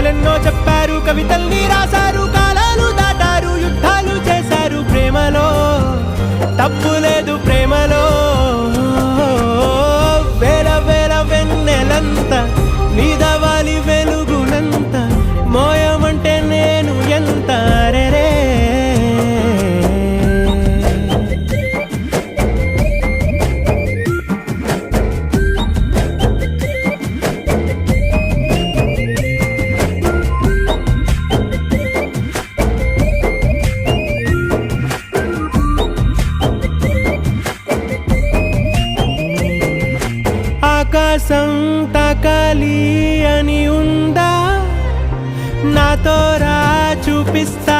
కథలెన్నో చెప్పారు, కవితల్ని రాశారు, కాలాలు దాటారు, యుద్ధాలు చేశారు. ప్రేమలో తప్పు లేదు, ప్రేమలో వేల వేల వెన్నెలంత నీదవాలి వెలుగునంత, మోయమంటే నేను ఎంత రే. ఆకాశం తాకాలి అని ఉందా, నాతో రా చూపిస్తా